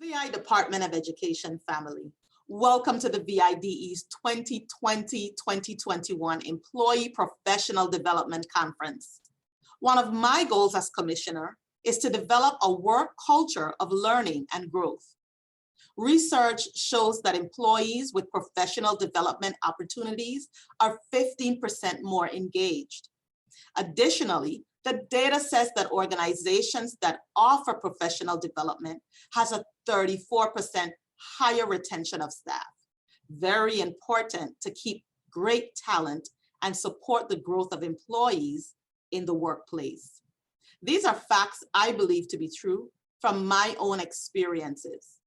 VI Department of Education family, welcome to the VIDE's 2020-2021 Employee Professional Development Conference. One of my goals as commissioner is to develop a work culture of learning and growth. Research shows that employees with professional development opportunities are 15% more engaged. Additionally, the data says that organizations that offer professional development has a 34% higher retention of staff. Very important to keep great talent and support the growth of employees in the workplace. These are facts I believe to be true from my own experiences.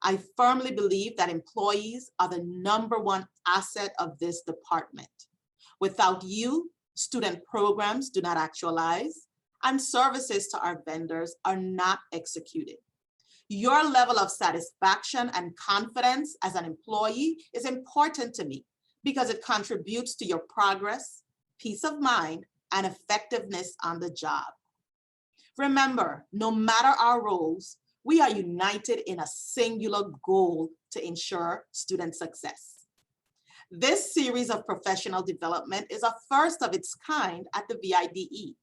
I firmly believe that employees are the #1 asset of this department. Without you, student programs do not actualize, and services to our vendors are not executed. Your level of satisfaction and confidence as an employee is important to me because it contributes to your progress, peace of mind, and effectiveness on the job. Remember, no matter our roles, we are united in a singular goal to ensure student success. This series of professional development is a first of its kind at the VIDE.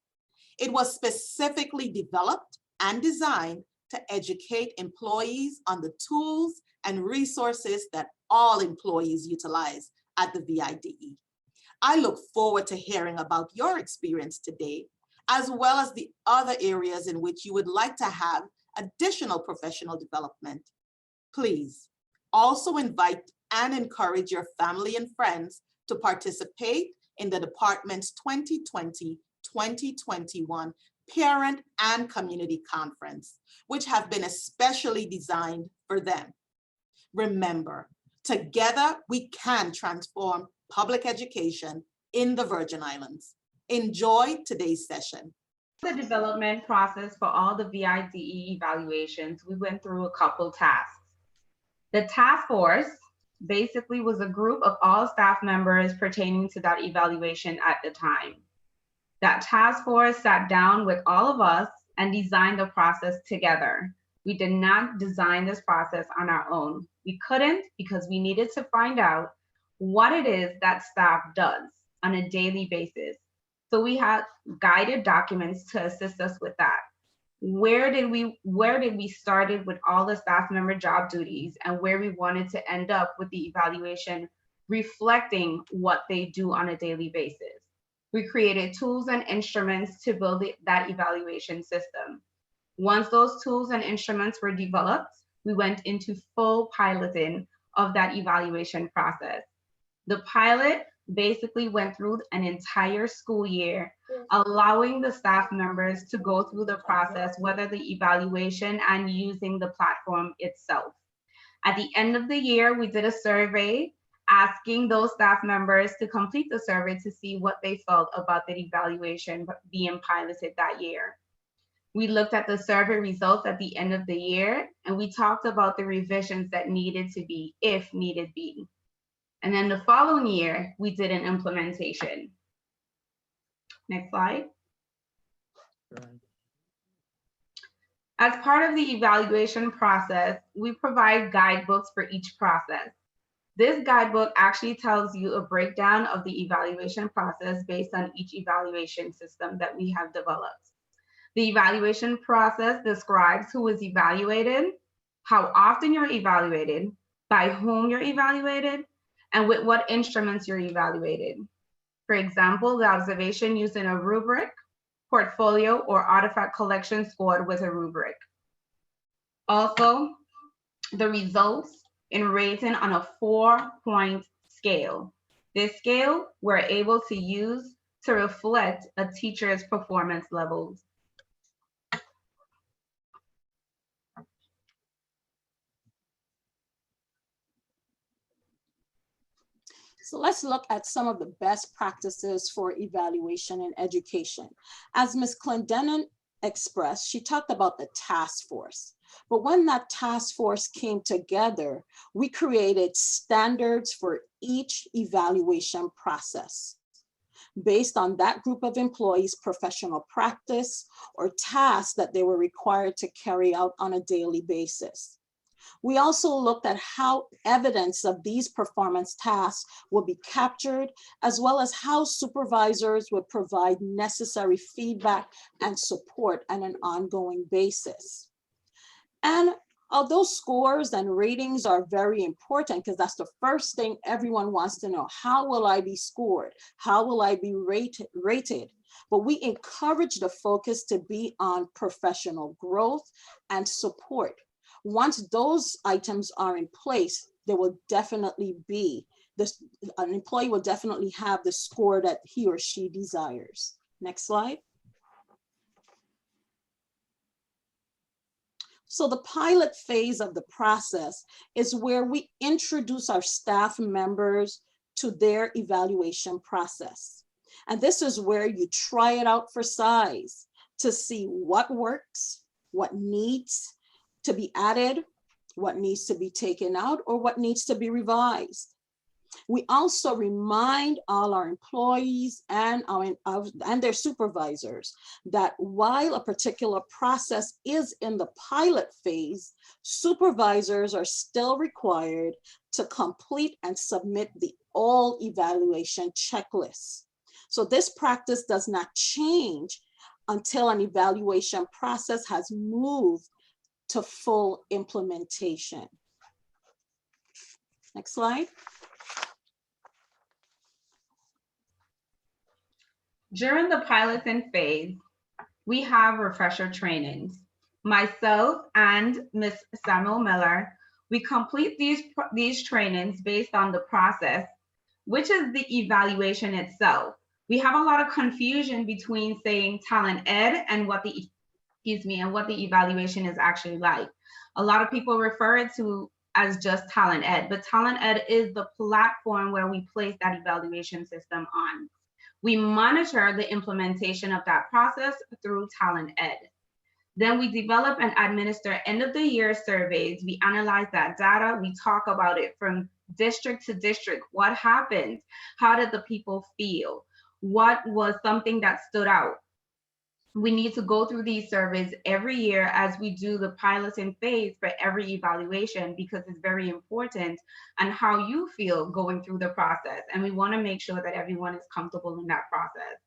It was specifically developed and designed to educate employees on the tools and resources that all employees utilize at the VIDE. I look forward to hearing about your experience today, as well as the other areas in which you would like to have additional professional development. Please also invite and encourage your family and friends to participate in the department's 2020-2021 Parent and Community Conference, which have been especially designed for them. Remember, together we can transform public education in the Virgin Islands. Enjoy today's session. The development process for all the VIDE evaluations, we went through a couple tasks. The task force basically was a group of all staff members pertaining to that evaluation at the time. That task force sat down with all of us and designed the process together. We did not design this process on our own. We couldn't because we needed to find out what it is that staff does on a daily basis. So we had guided documents to assist us with that. Where did we started with all the staff member job duties and where we wanted to end up with the evaluation reflecting what they do on a daily basis. We created tools and instruments to build that evaluation system. Once those tools and instruments were developed, we went into full piloting of that evaluation process. The pilot basically went through an entire school year, allowing the staff members to go through the process, whether the evaluation and using the platform itself. At the end of the year, we did a survey asking those staff members to complete the survey to see what they felt about the evaluation being piloted that year. We looked at the survey results at the end of the year, and we talked about the revisions that needed to be, if needed be. And then the following year, we did an implementation. Next slide. As part of the evaluation process, we provide guidebooks for each process. This guidebook actually tells you a breakdown of the evaluation process based on each evaluation system that we have developed. The evaluation process describes who is evaluated, how often you're evaluated, by whom you're evaluated, and with what instruments you're evaluated. For example, the observation used in a rubric, portfolio, or artifact collection scored with a rubric. Also, the results in rating on a 4-point scale. This scale we're able to use to reflect a teacher's performance levels. So let's look at some of the best practices for evaluation in education. As Ms. Clendenin expressed, she talked about the task force. But when that task force came together, we created standards for each evaluation process based on that group of employees' professional practice or tasks that they were required to carry out on a daily basis. We also looked at how evidence of these performance tasks will be captured, as well as how supervisors would provide necessary feedback and support on an ongoing basis. And although scores and ratings are very important, because that's the first thing everyone wants to know, how will I be scored? How will I be rated? But we encourage the focus to be on professional growth and support. Once those items are in place, there will definitely be this, an employee will definitely have the score that he or she desires. Next slide. So the pilot phase of the process is where we introduce our staff members to their evaluation process. And this is where you try it out for size to see what works, what needs to be added, what needs to be taken out, or what needs to be revised. We also remind all our employees and their supervisors that while a particular process is in the pilot phase, supervisors are still required to complete and submit the all evaluation checklist. So this practice does not change until an evaluation process has moved to full implementation. Next slide. During the piloting phase, we have refresher trainings. Myself and Ms. Samuel Miller, we complete these trainings based on the process, which is the evaluation itself. We have a lot of confusion between saying talent ed and what the evaluation is actually like. A lot of people refer it to as just talent ed, but talent ed is the platform where we place that evaluation system on. We monitor the implementation of that process through talent ed. Then we develop and administer end of the year surveys. We analyze that data. We talk about it from district to district. What happened? How did the people feel? What was something that stood out? We need to go through these surveys every year as we do the piloting phase for every evaluation, because it's very important on how you feel going through the process. And we want to make sure that everyone is comfortable in that process.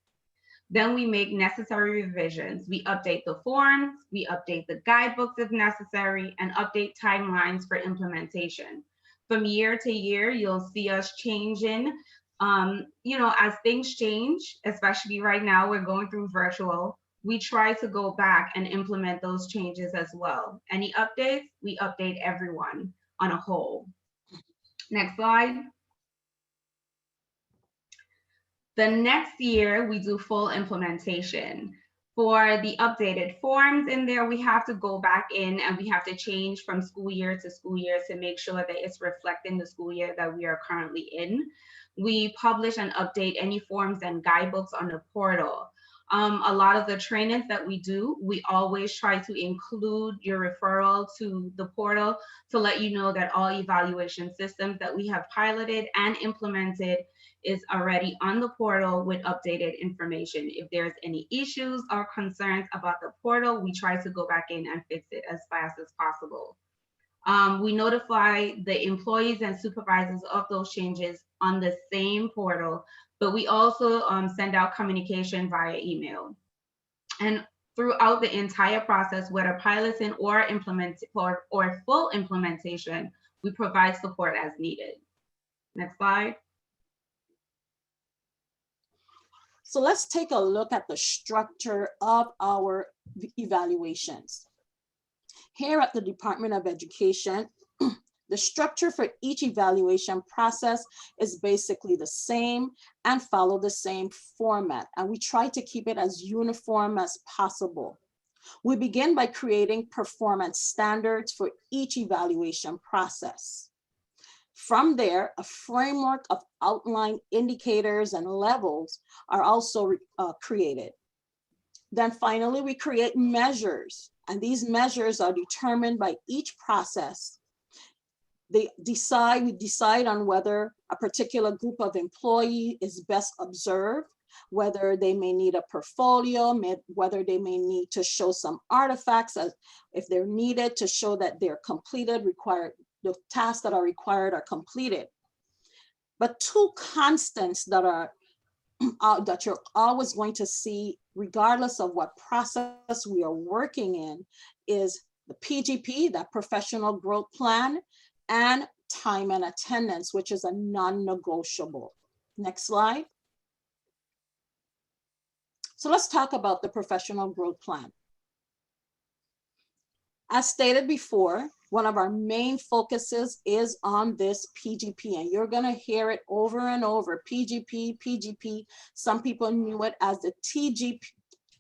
Then we make necessary revisions. We update the forms, we update the guidebooks if necessary, and update timelines for implementation. From year to year, you'll see us changing. As things change, especially right now, we're going through virtual. We try to go back and implement those changes as well. Any updates, we update everyone on a whole. Next slide. The next year, we do full implementation. For the updated forms in there, we have to go back in and we have to change from school year to make sure that it's reflecting the school year that we are currently in. We publish and update any forms and guidebooks on the portal. A lot of the trainings that we do, we always try to include your referral to the portal to let you know that all evaluation systems that we have piloted and implemented is already on the portal with updated information. If there's any issues or concerns about the portal, we try to go back in and fix it as fast as possible. We notify the employees and supervisors of those changes on the same portal, but we also send out communication via email. And throughout the entire process, whether piloting or full implementation, we provide support as needed. Next slide. So let's take a look at the structure of our evaluations. Here at the Department of Education, the structure for each evaluation process is basically the same and follow the same format. And we try to keep it as uniform as possible. We begin by creating performance standards for each evaluation process. From there, a framework of outline indicators and levels are also created. Then finally, we create measures, and these measures are determined by each process. We decide on whether a particular group of employee is best observed, whether they may need a portfolio, whether they may need to show some artifacts if they're needed to show that they're completed, the tasks that are required are completed. But two constants that are that you're always going to see, regardless of what process we are working in, is the PGP, that professional growth plan, and time and attendance, which is a non-negotiable. Next slide. So let's talk about the professional growth plan. As stated before, one of our main focuses is on this PGP, and you're going to hear it over and over, PGP, PGP. Some people knew it as the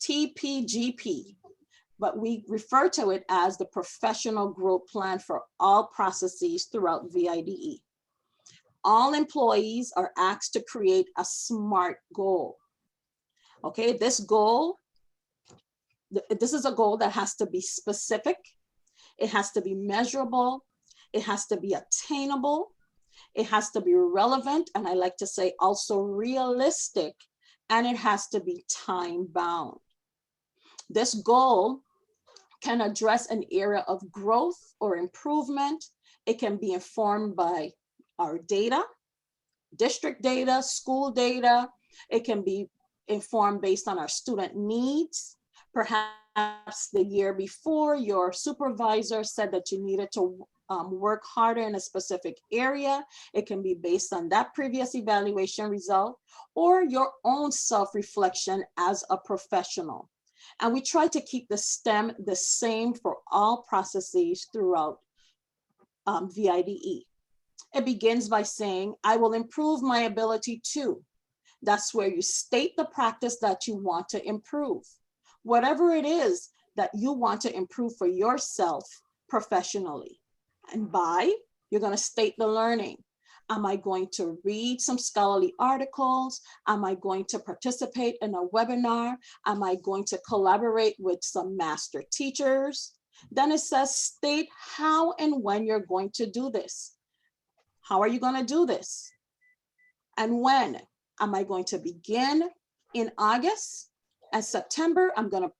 TPGP, but we refer to it as the Professional Growth Plan for all processes throughout VIDE. All employees are asked to create a SMART goal. Okay, this goal, this is a goal that has to be specific. It has to be measurable. It has to be attainable. It has to be relevant. And I like to say also realistic. And it has to be time bound. This goal can address an area of growth or improvement. It can be informed by our data, district data, school data. It can be informed based on our student needs. Perhaps the year before, your supervisor said that you needed to work harder in a specific area. It can be based on that previous evaluation result or your own self-reflection as a professional. And we try to keep the STEM the same for all processes throughout VIDE. It begins by saying, I will improve my ability to. That's where you state the practice that you want to improve. Whatever it is that you want to improve for yourself professionally. And by, you're going to state the learning. Am I going to read some scholarly articles? Am I going to participate in a webinar? Am I going to collaborate with some master teachers? Then it says, state how and when you're going to do this. How are you going to do this? And when? Am I going to begin in August? And September, I'm going to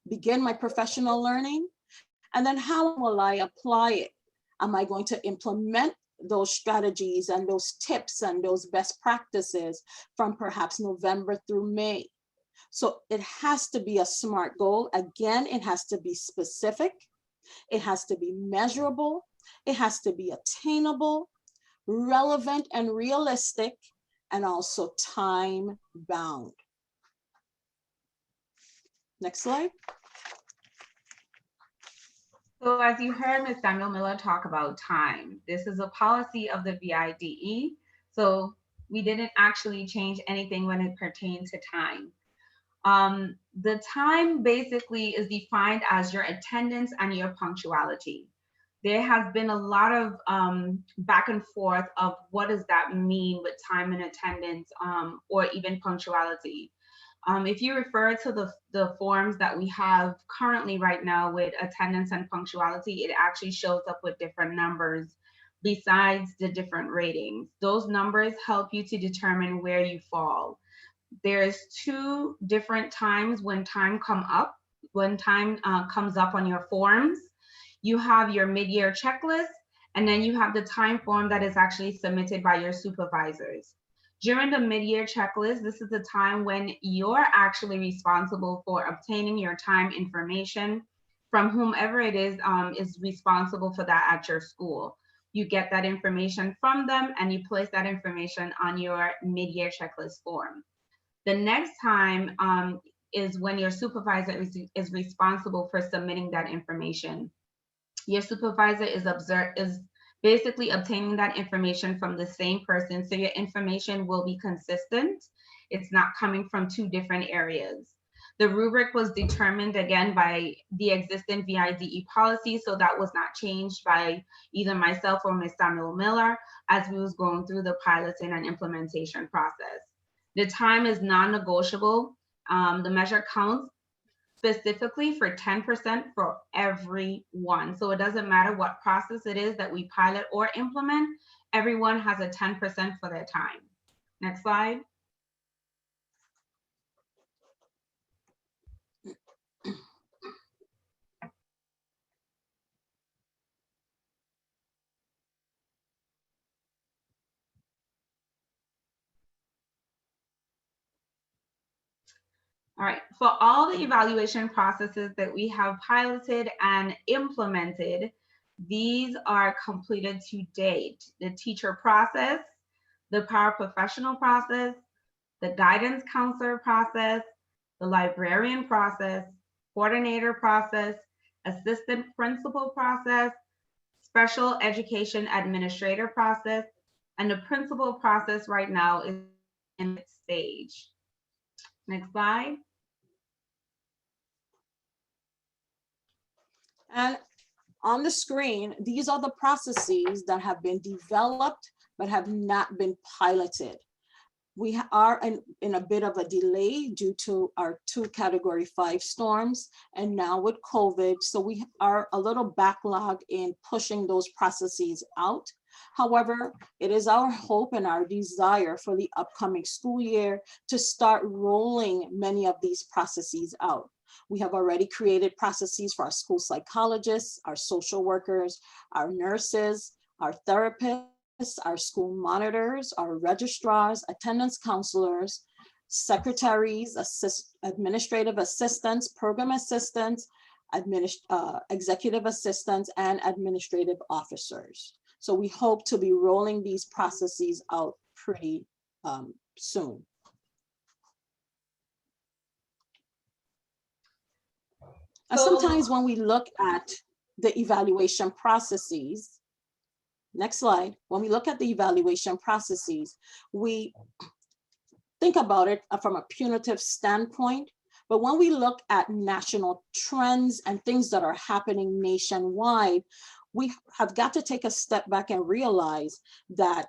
begin my professional learning. And then how will I apply it? Am I going to implement those strategies and those tips and those best practices from perhaps November through May? So it has to be a SMART goal. Again, it has to be specific. It has to be measurable. It has to be attainable, relevant and realistic, and also time bound. Next slide. So as you heard Ms. Samuel Miller talk about time, this is a policy of the VIDE. So we didn't actually change anything when it pertains to time. The time basically is defined as your attendance and your punctuality. There has been a lot of back and forth of what does that mean with time and attendance or even punctuality. If you refer to the forms that we have currently right now with attendance and punctuality, it actually shows up with different numbers besides the different ratings. Those numbers help you to determine where you fall. There's two different times when time comes up on your forms. You have your mid-year checklist, and then you have the time form that is actually submitted by your supervisors. During the mid-year checklist, this is the time when you're actually responsible for obtaining your time information from whomever it is responsible for that at your school. You get that information from them and you place that information on your mid-year checklist form. The next time is when your supervisor is responsible for submitting that information. Your supervisor is basically obtaining that information from the same person, so your information will be consistent. It's not coming from two different areas. The rubric was determined again by the existing VIDE policy, so that was not changed by either myself or Ms. Samuel Miller as we was going through the piloting and implementation process. The time is non-negotiable. The measure counts specifically for 10% for everyone. So it doesn't matter what process it is that we pilot or implement, everyone has a 10% for their time. Next slide. All right, for all the evaluation processes that we have piloted and implemented, these are completed to date. The teacher process, the paraprofessional process, the guidance counselor process, the librarian process, coordinator process, assistant principal process, special education administrator process, and the principal process right now is in its stage. Next slide. And on the screen, these are the processes that have been developed but have not been piloted. We are in a bit of a delay due to our 2 Category 5 storms, and now with COVID, so we are a little backlogged in pushing those processes out. However, it is our hope and our desire for the upcoming school year to start rolling many of these processes out. We have already created processes for our school psychologists, our social workers, our nurses, our therapists, our school monitors, our registrars, attendance counselors, secretaries, administrative assistants, program assistants, executive assistants, and administrative officers. So we hope to be rolling these processes out pretty soon. And sometimes when we look at the evaluation processes, next slide, when we look at the evaluation processes, we think about it from a punitive standpoint, but when we look at national trends and things that are happening nationwide, we have got to take a step back and realize that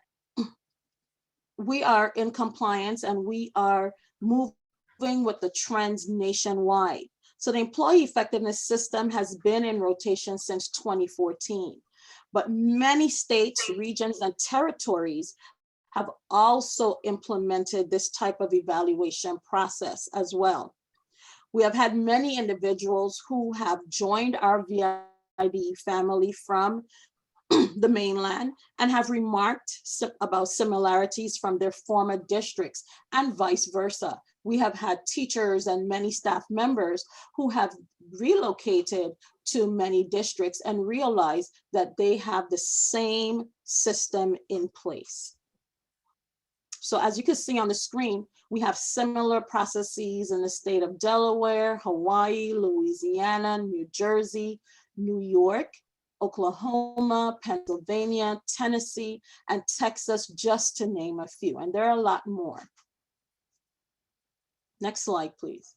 we are in compliance and we are moving with the trends nationwide. So the employee effectiveness system has been in rotation since 2014, but many states, regions, and territories have also implemented this type of evaluation process as well. We have had many individuals who have joined our VIDE family from the mainland and have remarked about similarities from their former districts and vice versa. We have had teachers and many staff members who have relocated to many districts and realized that they have the same system in place. So as you can see on the screen, we have similar processes in the state of Delaware, Hawaii, Louisiana, New Jersey, New York, Oklahoma, Pennsylvania, Tennessee, and Texas, just to name a few. And there are a lot more. Next slide, please.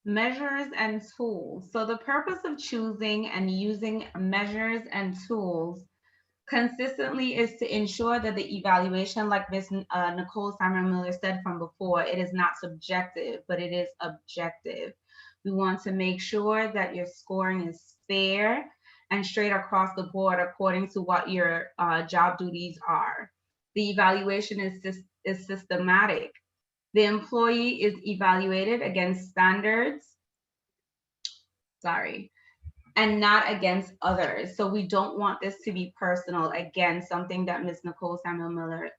Measures and tools. So the purpose of choosing and using measures and tools consistently is to ensure that the evaluation, like Ms. Nicole Simon-Miller said from before, it is not subjective, but it is objective. We want to make sure that your scoring is fair and straight across the board according to what your job duties are. The evaluation is systematic. The employee is evaluated against standards, and not against others. So we don't want this to be personal. Again, something that Ms. Nicole Samuel-Miller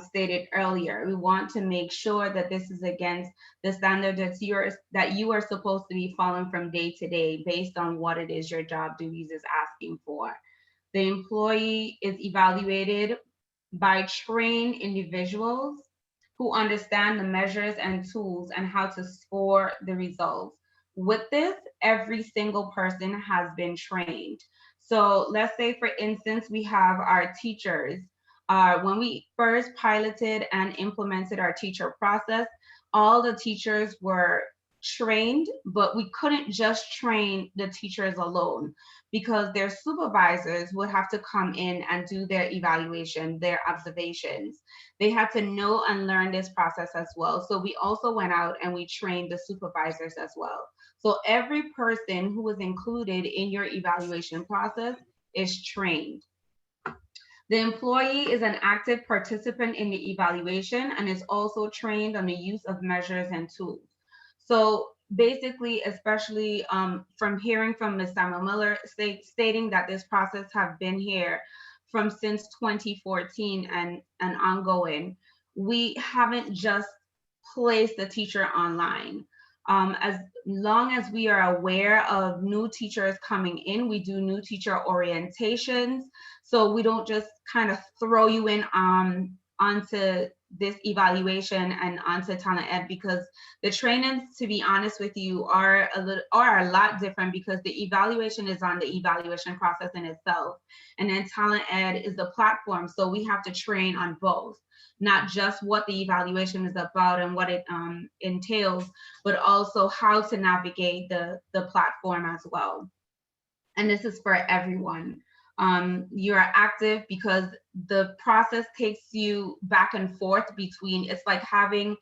stated earlier. We want to make sure that this is against the standard that you are supposed to be following from day to day based on what it is your job duties is asking for. The employee is evaluated by trained individuals who understand the measures and tools and how to score the results. With this, every single person has been trained. So let's say, for instance, we have our teachers. When we first piloted and implemented our teacher process, all the teachers were trained, but we couldn't just train the teachers alone because their supervisors would have to come in and do their evaluation, their observations. They had to know and learn this process as well. So we also went out and we trained the supervisors as well. So every person who was included in your evaluation process is trained. The employee is an active participant in the evaluation and is also trained on the use of measures and tools. So basically, especially from hearing from Ms. Samuel-Miller stating that this process have been here from since 2014 and ongoing, we haven't just placed the teacher online. As long as we are aware of new teachers coming in, we do new teacher orientations. So we don't just kind of throw you in onto this evaluation and onto Talent Ed, because the trainings, to be honest with you, are a lot different, because the evaluation is on the evaluation process in itself. And then Talent Ed is the platform. So we have to train on both, not just what the evaluation is about and what it entails, but also how to navigate the platform as well. And this is for everyone. You're active because the process takes you back and forth between, it's like having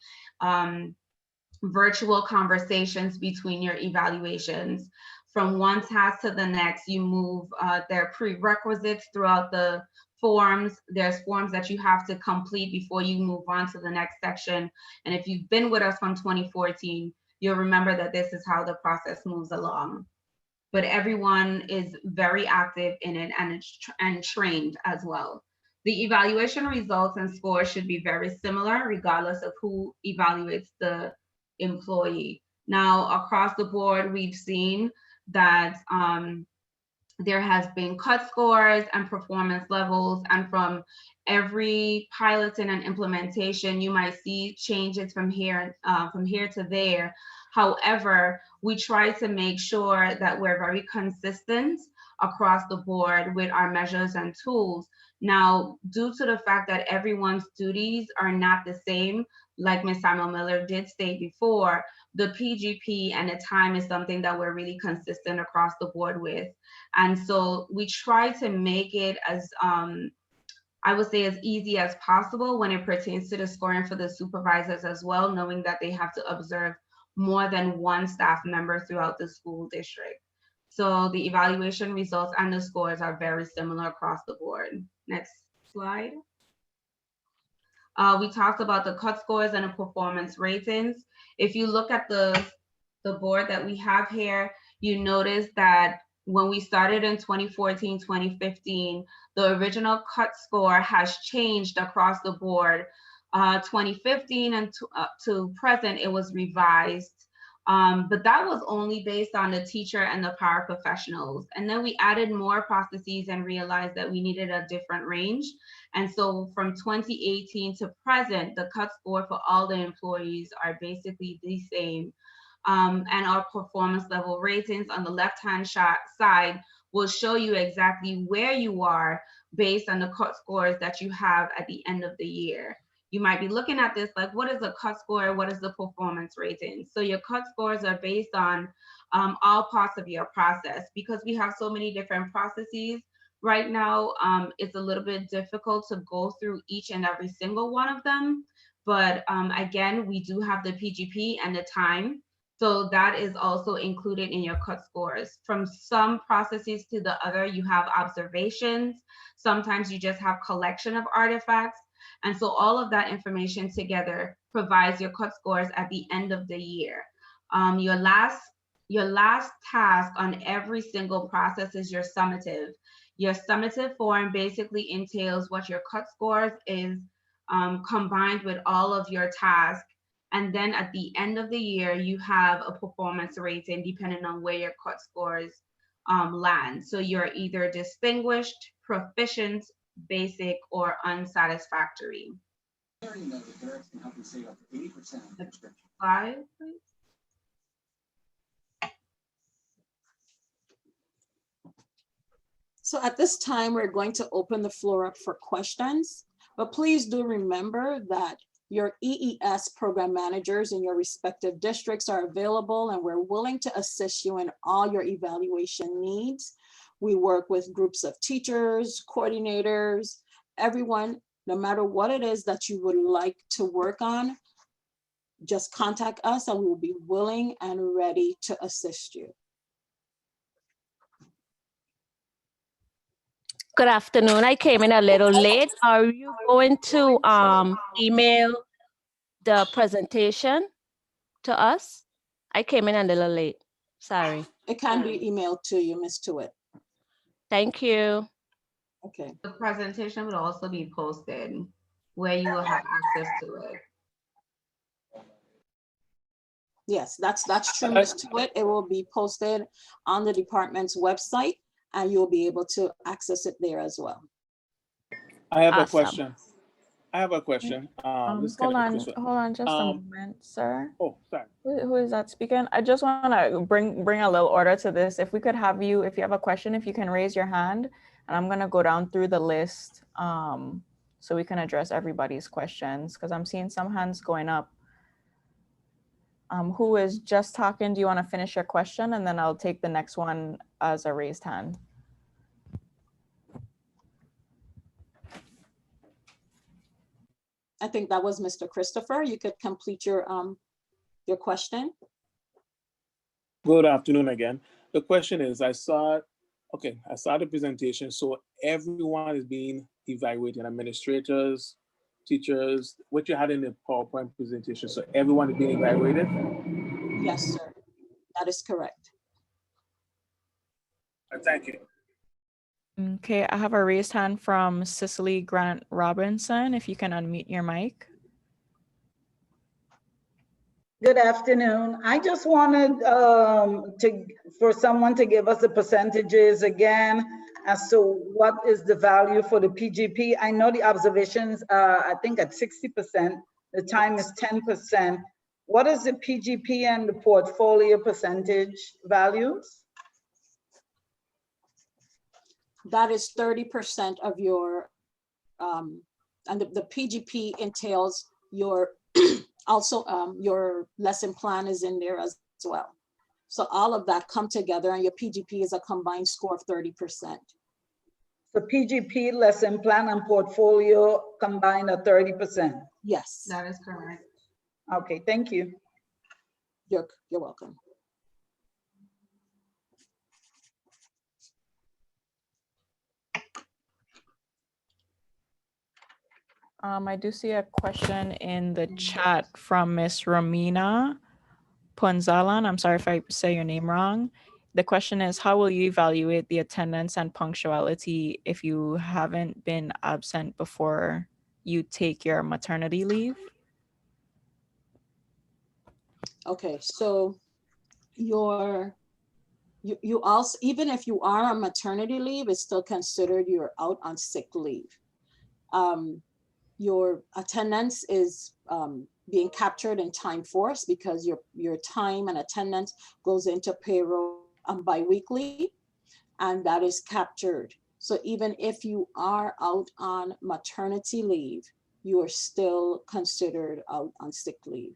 virtual conversations between your evaluations. From one task to the next, you move, there are prerequisites throughout the forms. There's forms that you have to complete before you move on to the next section. And if you've been with us from 2014, you'll remember that this is how the process moves along. But everyone is very active in it and trained as well. The evaluation results and scores should be very similar regardless of who evaluates the employee. Now, across the board, we've seen that there has been cut scores and performance levels, and from every piloting and implementation, you might see changes from here to there. However, we try to make sure that we're very consistent across the board with our measures and tools. Now, due to the fact that everyone's duties are not the same, like Ms. Samuel Miller did state before, the PGP and the time is something that we're really consistent across the board with. And so we try to make it as, I would say, as easy as possible when it pertains to the scoring for the supervisors as well, knowing that they have to observe more than one staff member throughout the school district. So the evaluation results and the scores are very similar across the board. Next slide. We talked about the cut scores and the performance ratings. If you look at the board that we have here, you notice that when we started in 2014, 2015, the original cut score has changed across the board. 2015 and to present, it was revised. But that was only based on the teacher and the paraprofessionals. And then we added more processes and realized that we needed a different range. And so from 2018 to present, the cut score for all the employees are basically the same. And our performance level ratings on the left-hand side will show you exactly where you are based on the cut scores that you have at the end of the year. You might be looking at this like, what is a cut score? What is the performance rating? So your cut scores are based on all parts of your process. Because we have so many different processes right now, it's a little bit difficult to go through each and every single one of them. But again, we do have the PGP and the time. So that is also included in your cut scores. From some processes to the other, you have observations. Sometimes you just have collection of artifacts. And so all of that information together provides your cut scores at the end of the year. Your last task on every single process is your summative. Your summative form basically entails what your cut scores is combined with all of your tasks. And then at the end of the year, you have a performance rating depending on where your cut scores land. So you're either distinguished, proficient, basic, or unsatisfactory. Slide, please. So at this time, we're going to open the floor up for questions, but please do remember that your EES program managers in your respective districts are available, and we're willing to assist you in all your evaluation needs. We work with groups of teachers, coordinators, everyone, no matter what it is that you would like to work on, just contact us and we will be willing and ready to assist you. Good afternoon. I came in a little late. Are you going to email the presentation to us? I came in a little late. Sorry. It can be emailed to you, Ms. Tewitt. Thank you. Okay, The presentation will also be posted where you will have access to it. yes, that's true, Ms. Tewitt. It will be posted on the department's website and you'll be able to access it there as well. I have a Awesome. question. This is Hold Kenneth on, Crusoe. hold on just a moment, sir. Oh, sorry. Who is that speaking? I just want to bring a little order to this. If we could have you, if you have a question, if you can raise your hand, and I'm gonna go down through the list so we can address everybody's questions, because I'm seeing some hands going up. Who is just talking? Do you want to finish your question, and then I'll take the next one as a raised hand. I think that was Mr. Christopher. You could complete your question. Good afternoon again. The question is, I saw the presentation. So everyone is being evaluated, administrators, teachers, what you had in the PowerPoint presentation. So everyone is being evaluated? Yes, sir. That is correct. Thank you. Okay, I have a raised hand from Cicely Grant Robinson. If you can unmute your mic. Good afternoon. I just wanted for someone to give us the percentages again as to what is the value for the PGP. I know the observations are, I think, at 60%. The time is 10%. What is the PGP and the portfolio percentage values? That is 30% of your, and the PGP entails your, also your lesson plan is in there as well. So all of that come together and your PGP is a combined score of 30%. The PGP, lesson plan, and portfolio combined at 30%. Yes, That is correct. Okay, thank you. you're welcome. I do see a question in the chat from Miss Romina Ponzalan. I'm sorry if I say your name wrong. The question is, how will you evaluate the attendance and punctuality if you haven't been absent before you take your maternity leave? Okay, so you also, even if you are on maternity leave, it's still considered you're out on sick leave. Your attendance is being captured in time force because your time and attendance goes into payroll bi-weekly, and that is captured. So even if you are out on maternity leave, you are still considered out on sick leave.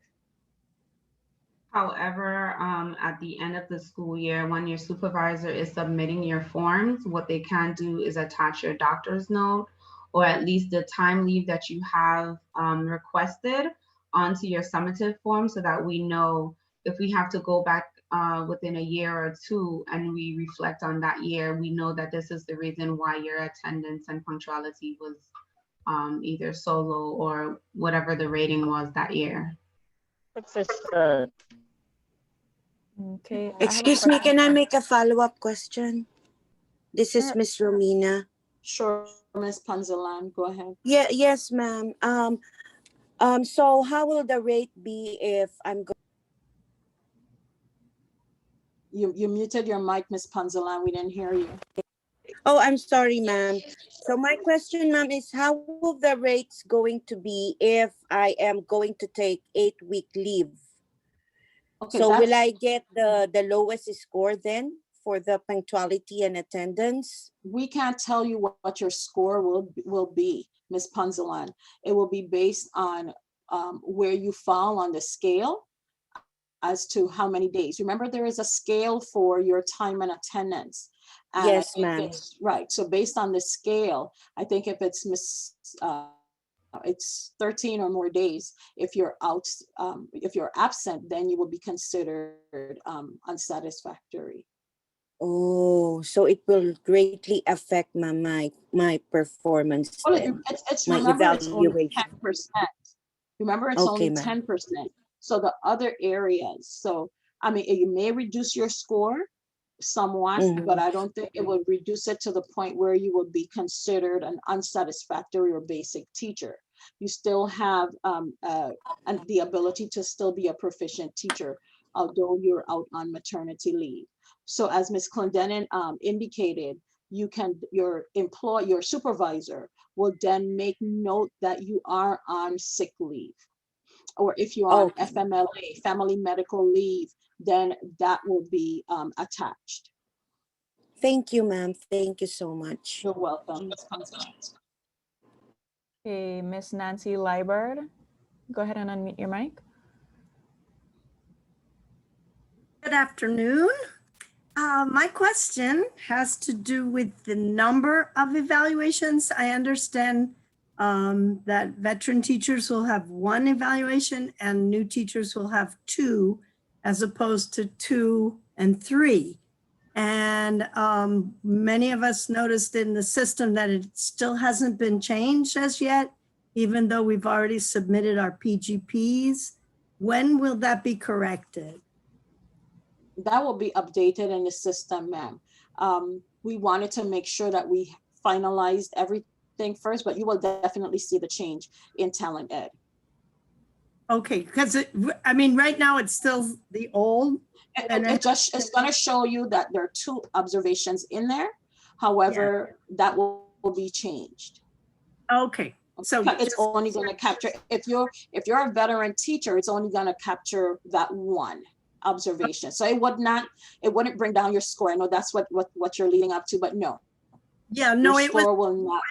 However, at the end of the school year, when your supervisor is submitting your forms, what they can do is attach your doctor's note or at least the time leave that you have requested onto your summative form so that we know if we have to go back within a year or two and we reflect on that year, we know that this is the reason why your attendance and punctuality was either so low or whatever the rating was that year. Okay. Excuse me, can I make a follow-up question? This is Miss Romina. Sure, Ms. Ponzalan, go ahead. Yeah, yes, ma'am. So how will the rate be if I'm going? You muted your mic, Ms. Ponzalan, we didn't hear you. Oh, I'm sorry, ma'am. So my question, ma'am, is how will the rates going to be if I am going to take 8-week leave? Okay, So will I get the lowest score then for the punctuality and attendance? We can't tell you what your score will be, Ms. Ponzalan. It will be based on where you fall on the scale as to how many days. Remember, there is a scale for your time and attendance. And yes, ma'am. Right. So based on the scale, I think if it's it's 13 or more days. If you're out, if you're absent, then you will be considered unsatisfactory. Oh, so it will greatly affect my performance. Well, then, my evaluation. It's only 10%. Remember, it's Okay, only 10%. So the other areas, so I mean, you may reduce your score, somewhat, but I don't think it would reduce it to the point where you would be considered an unsatisfactory or basic teacher. You still have the ability to still be a proficient teacher, although you're out on maternity leave. So as Ms. Clendenin indicated, your supervisor will then make note that you are on sick leave. Or if you are on FMLA, family medical leave, then that will be attached. Thank you, ma'am. Thank you so much. You're welcome, Ms. Constance. Okay, Miss Nancy Liebert, go ahead and unmute your mic. Good afternoon. My question has to do with the number of evaluations. I understand that veteran teachers will have one evaluation and new teachers will have two, as opposed to 2 and 3. And many of us noticed in the system that it still hasn't been changed as yet, even though we've already submitted our PGPs. When will that be corrected? That will be updated in the system, ma'am. We wanted to make sure that we finalized everything first, but you will definitely see the change in Talent Ed. Okay, because I mean, right now it's still the old. It's going to show you that there are 2 observations in there. However, that will be changed. Okay, so it's only going to capture, if you're a veteran teacher, it's only going to capture that one observation. So it wouldn't bring down your score. I know that's what you're leading up to, but no. Yeah, no, your score will not.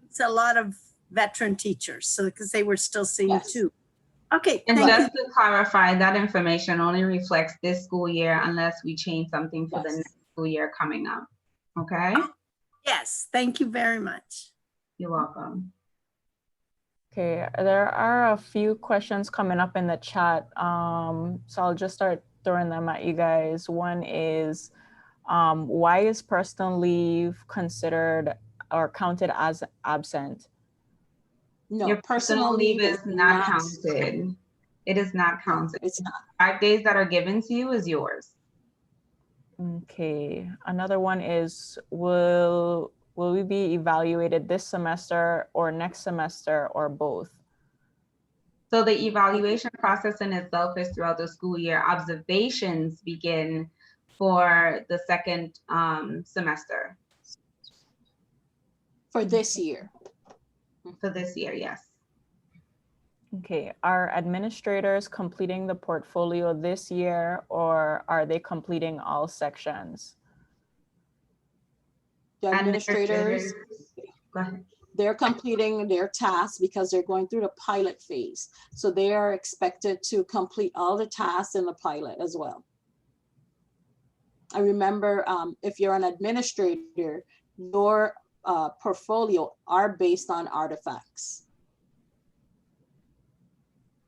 It's a lot of veteran teachers, so because they were still seeing 2. Okay, and just to clarify, that information only reflects this school year unless we change something for the next school year coming up. Okay? Yes, thank you very much. You're welcome. Okay, there are a few questions coming up in the chat. So I'll just start throwing them at you guys. One is, why is personal leave considered or counted as absent? No, your personal leave is not counted. It is not counted. It's not. 5 days that are given to you is yours. Okay. Another one is, will we be evaluated this semester or next semester or both? So the evaluation process in itself is throughout the school year. Observations begin for the second semester. For this year. For this year, yes. Okay, are administrators completing the portfolio this year, or are they completing all sections? The administrators, go ahead. They're completing their tasks because they're going through the pilot phase. So they are expected to complete all the tasks in the pilot as well. I remember if you're an administrator, your portfolio are based on artifacts.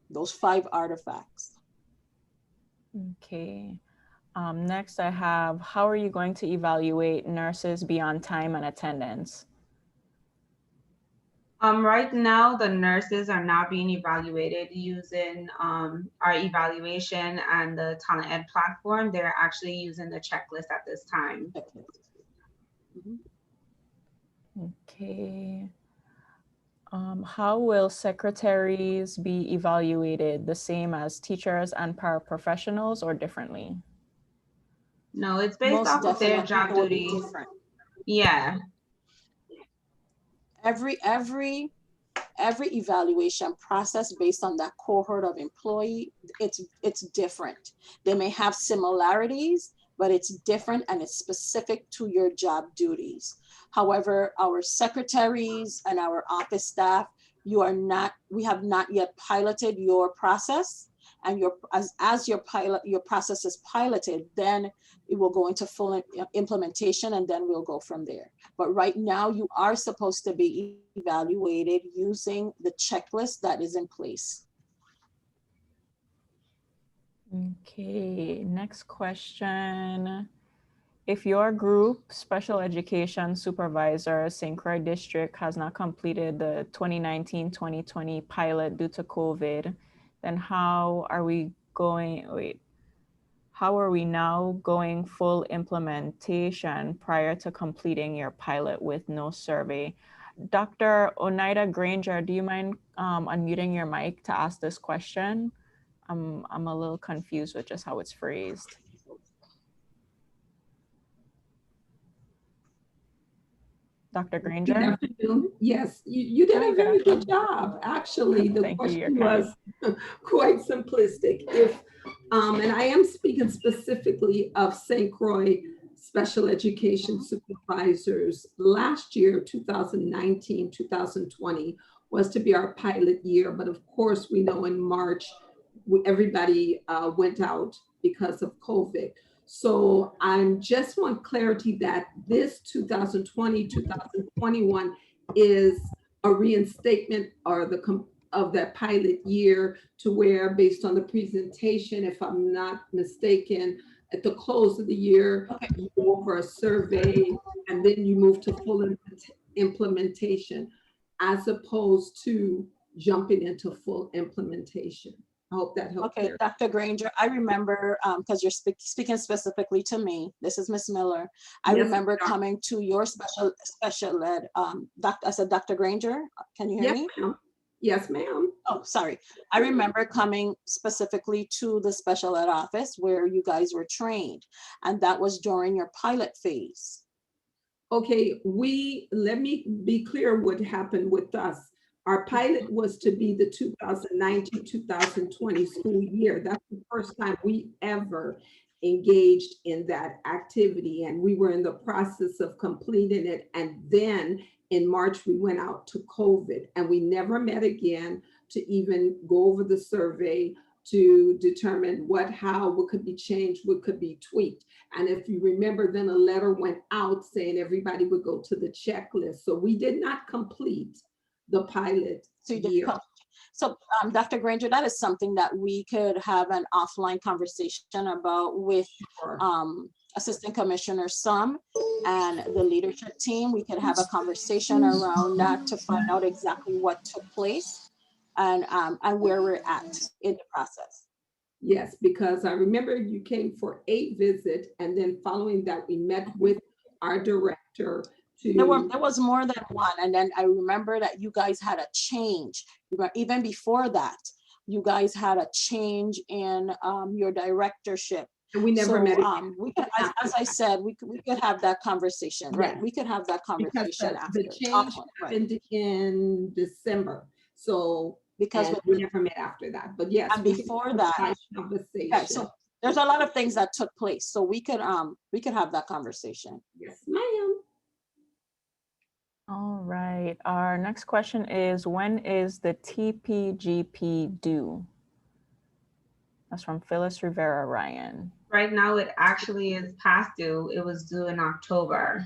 Those 5 artifacts. Okay. Next I have, how are you going to evaluate nurses beyond time and attendance? Right now, the nurses are not being evaluated using our evaluation and the Talent Ed platform. They're actually using the checklist at this time. Okay. How will secretaries be evaluated? The same as teachers and paraprofessionals or differently? No, it's based off of their job duties. Yeah. Every evaluation process based on that cohort of employee, it's different. They may have similarities, but it's different and it's specific to your job duties. However, our secretaries and our office staff, we have not yet piloted your process, and as your process is piloted, then it will go into full implementation, and then we'll go from there. But right now, you are supposed to be evaluated using the checklist that is in place. Okay, next question. If your group special education supervisor, St. Croix District, has not completed the 2019-2020 pilot due to COVID, then how how are we now going full implementation prior to completing your pilot with no survey? Dr. Oneida Granger, do you mind unmuting your mic to ask this question? I'm a little confused with just how it's phrased. Dr. Granger? Good afternoon. Yes, you did a very good job. Actually, the question was quite simplistic. And I am speaking specifically of St. Croix special education supervisors. Last year, 2019, 2020 was to be our pilot year. But of course, we know in March, everybody went out because of COVID. So I just want clarity that this 2020, 2021 is a reinstatement or of that pilot year, to where, based on the presentation, if I'm not mistaken, at the close of the year, you go over a survey and then you move to full implementation, as opposed to jumping into full implementation. I hope that helps. Okay, Dr. Granger, I remember, because you're speaking specifically to me, this is Ms. Miller. I remember coming to your special ed, I said, Dr. Granger, can you hear me? Yes, ma'am. Oh, sorry. I remember coming specifically to the special ed office where you guys were trained, and that was during your pilot phase. Okay, let me be clear what happened with us. Our pilot was to be the 2019-2020 school year. That's the first time we ever engaged in that activity. And we were in the process of completing it. And then in March, we went out to COVID, and we never met again to even go over the survey to determine what could be changed, what could be tweaked. And if you remember, then a letter went out saying everybody would go to the checklist. So we did not complete the pilot year. So Dr. Granger, that is something that we could have an offline conversation about with Assistant Commissioner Sum and the leadership team. We could have a conversation around that to find out exactly what took place and where we're at in the process. Yes, because I remember you came for a visit, and then following that, we met with our director. There was more than one. And then I remember that you guys had a change. Even before that, you guys had a change in your directorship. And we never met again. We could, as I said, we could have that conversation, right? We could have that conversation after. The change happened in December. So because we never met after that. But yes, and before that, yeah, so there's a lot of things that took place. So we could have that conversation. Yes, ma'am. All right, our next question is, when is the TPGP due? That's from Phyllis Rivera Ryan. Right now, it actually is past due. It was due in October.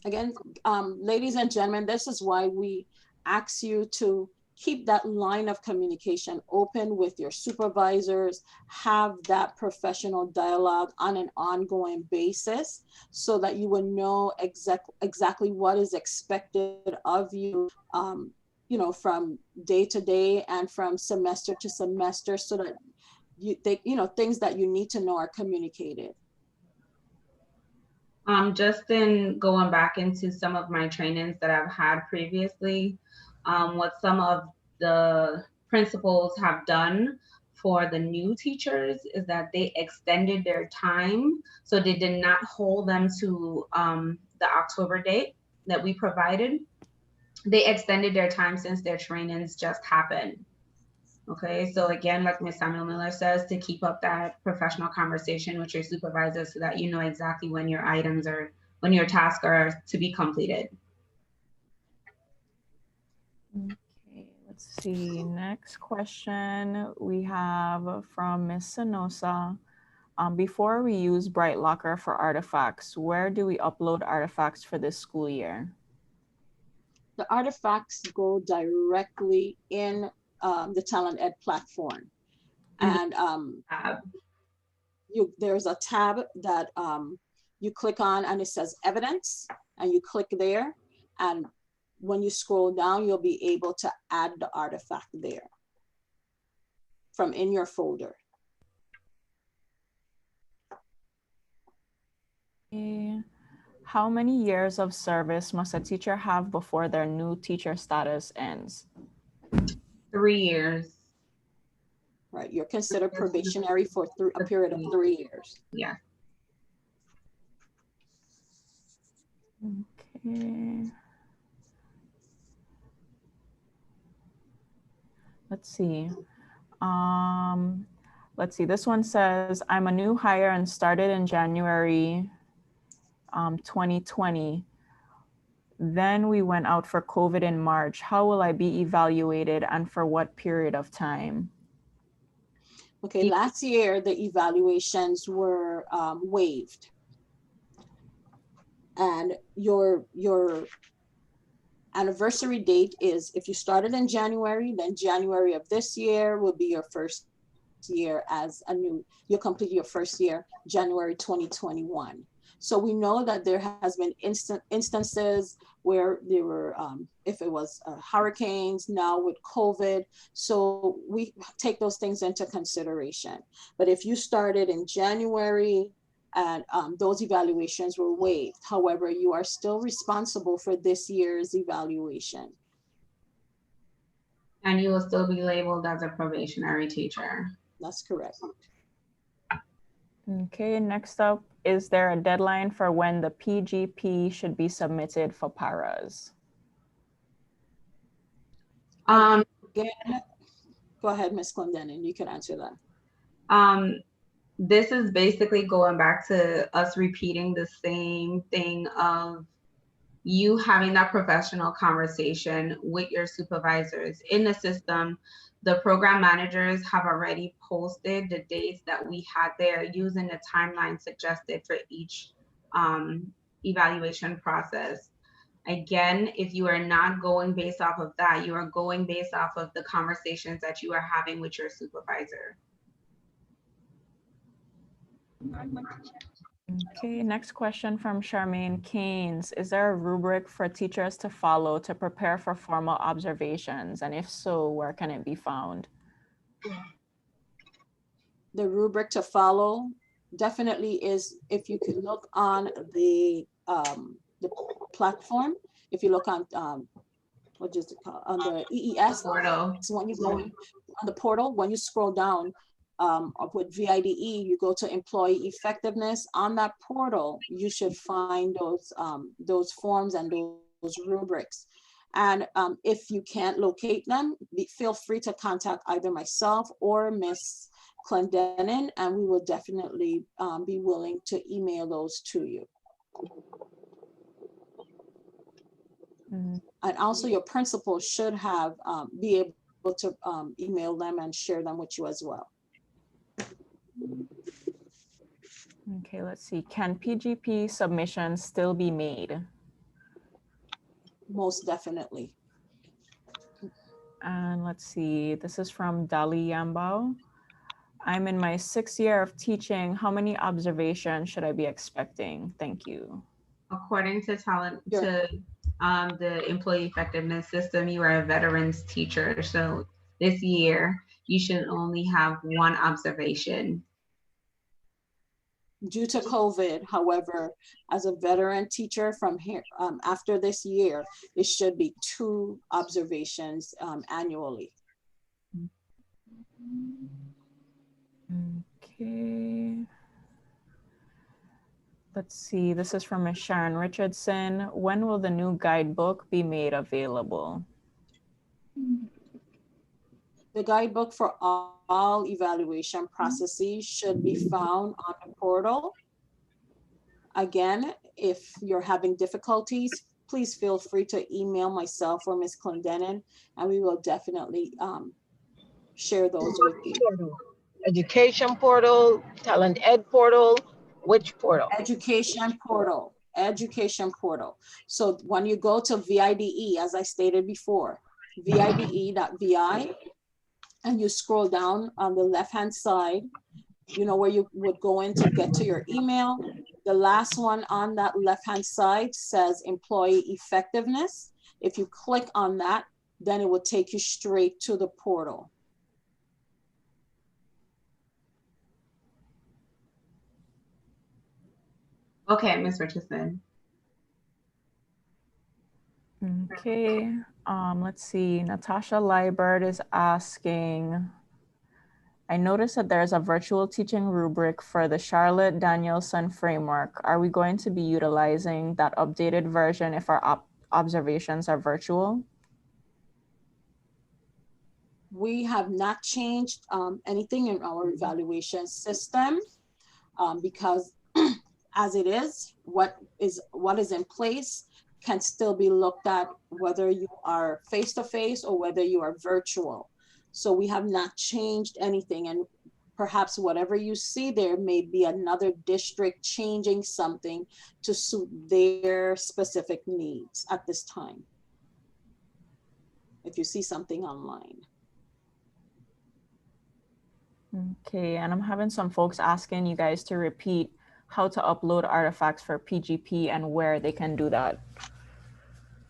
Again, ladies and gentlemen, this is why we ask you to keep that line of communication open with your supervisors, have that professional dialogue on an ongoing basis so that you will know exactly what is expected of you, you know, from day to day and from semester to semester, so that things that you need to know are communicated. Just in going back into some of my trainings that I've had previously, what some of the principals have done for the new teachers is that they extended their time. So they did not hold them to the October date that we provided. They extended their time since their trainings just happened. Okay, so again, like Ms. Samuel Miller says, to keep up that professional conversation with your supervisor so that you know exactly when your items are, when your tasks are to be completed. Okay, let's see. Next question we have from Ms. Sanosa. Before we use Bright Locker for artifacts, where do we upload artifacts for this school year? The artifacts go directly in the Talent Ed platform. And there's a tab that you click on and it says evidence, and you click there. And when you scroll down, you'll be able to add the artifact there. from in your folder. How many years of service must a teacher have before their new teacher status ends? 3 years. Right, you're considered probationary for a period of 3 years. Yeah. Okay. Let's see. This one says, I'm a new hire and started in January 2020. Then we went out for COVID in March. How will I be evaluated and for what period of time? Okay, last year the evaluations were waived. And your anniversary date is, if you started in January, then January of this year will be your first year as a new, you'll complete your first year, January 2021. So we know that there has been instances where there were, if it was hurricanes, now with COVID. So we take those things into consideration. But if you started in January and those evaluations were waived, however, you are still responsible for this year's evaluation. And you will still be labeled as a probationary teacher. That's correct. Okay, next up, is there a deadline for when the PGP should be submitted for paras? Again, go ahead, Ms. Clendenin, you can answer that. This is basically going back to us repeating the same thing of you having that professional conversation with your supervisors in the system. The program managers have already posted the dates that we had there using the timeline suggested for each evaluation process. Again, if you are not going based off of that, you are going based off of the conversations that you are having with your supervisor. Okay, next question from Charmaine Keynes. Is there a rubric for teachers to follow to prepare for formal observations? And if so, where can it be found? The rubric to follow definitely is, if you could look on the platform, if you look on, what is it called, on the EES portal. So when you go on the portal, when you scroll down, with VIDE, you go to employee effectiveness. On that portal, you should find those forms and those rubrics. And if you can't locate them, feel free to contact either myself or Ms. Clendenin, and we will definitely be willing to email those to you. And also your principal should have be able to email them and share them with you as well. Okay, let's see. Can PGP submissions still be made? Most definitely. And let's see, this is from Dali Yambao. I'm in my 6th year of teaching. How many observations should I be expecting? Thank you. According to the employee effectiveness system, you are a veterans teacher. So this year, you should only have 1 observation. Due to COVID, however, as a veteran teacher from here, after this year, it should be 2 observations annually. Okay. Let's see, this is from Ms. Sharon Richardson. When will the new guidebook be made available? The guidebook for all evaluation processes should be found on the portal. Again, if you're having difficulties, please feel free to email myself or Ms. Clendenin, and we will definitely share those with you. Education portal, talent ed portal, which portal? Education portal, education portal. So when you go to VIDE, as I stated before, vide.vi, and you scroll down on the left-hand side, you know where you would go in to get to your email. The last one on that left-hand side says employee effectiveness. If you click on that, then it will take you straight to the portal. Okay, Ms. Richardson. Okay, let's see. Natasha Liebert is asking, I noticed that there's a virtual teaching rubric for the Charlotte Danielson framework. Are we going to be utilizing that updated version if our observations are virtual? We have not changed anything in our evaluation system because as it is, what is in place can still be looked at whether you are face-to-face or whether you are virtual. So we have not changed anything, and perhaps whatever you see there may be another district changing something to suit their specific needs at this time. If you see something online. Okay, and I'm having some folks asking you guys to repeat how to upload artifacts for PGP and where they can do that.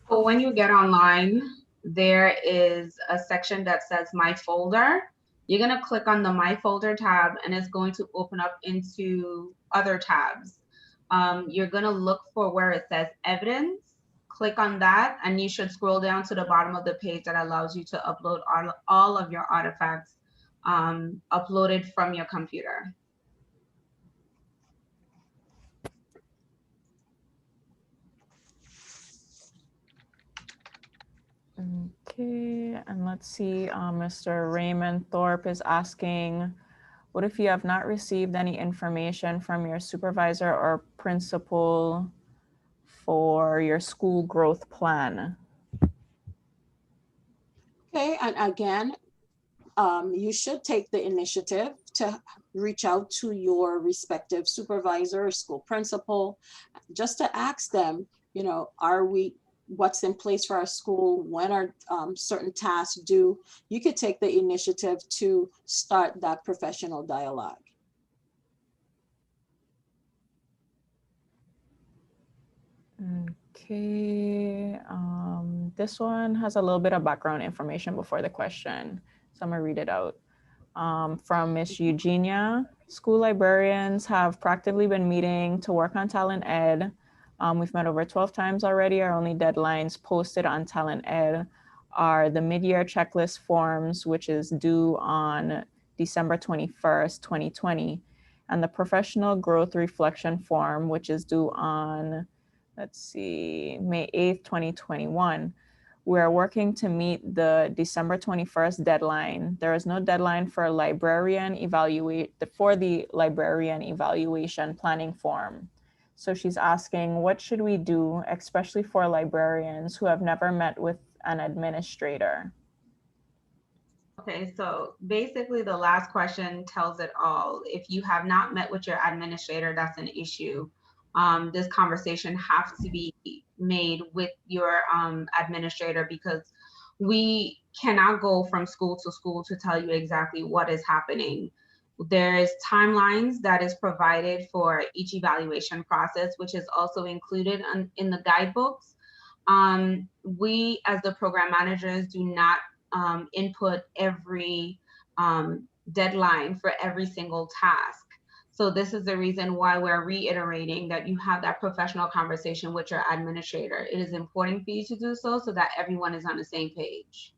So when you get online, there is a section that says My Folder. You're going to click on the My Folder tab, and it's going to open up into other tabs. You're going to look for where it says Evidence. Click on that, and you should scroll down to the bottom of the page that allows you to upload all of your artifacts uploaded from your computer. Okay, and let's see, Mr. Raymond Thorpe is asking, what if you have not received any information from your supervisor or principal for your school growth plan? Okay, and again, you should take the initiative to reach out to your respective supervisor or school principal, just to ask them, you know, what's in place for our school, when are certain tasks due. You could take the initiative to start that professional dialogue. Okay, this one has a little bit of background information before the question, so I'm gonna read it out. From Miss Eugenia, school librarians have practically been meeting to work on Talent Ed. We've met over 12 times already. Our only deadlines posted on Talent Ed are the mid-year checklist forms, which is due on December 21st, 2020, and the professional growth reflection form, which is due on, let's see, May 8th, 2021. We are working to meet the December 21st deadline. There is no deadline for the librarian evaluation planning form. So she's asking, what should we do, especially for librarians who have never met with an administrator? Okay, so basically the last question tells it all. If you have not met with your administrator, that's an issue. This conversation has to be made with your administrator, because we cannot go from school to school to tell you exactly what is happening. There's timelines that is provided for each evaluation process, which is also included in the guidebooks. We, as the program managers, do not input every deadline for every single task. So this is the reason why we're reiterating that you have that professional conversation with your administrator. It is important for you to do so that everyone is on the same page.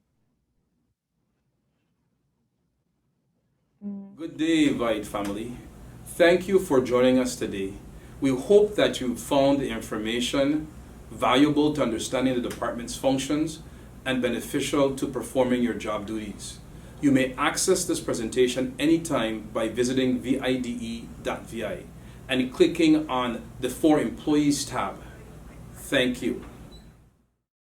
Good day, VIDE family. Thank you for joining us today. We hope that you found the information valuable to understanding the department's functions and beneficial to performing your job duties. You may access this presentation anytime by visiting vide.vi and clicking on the For Employees tab. Thank you.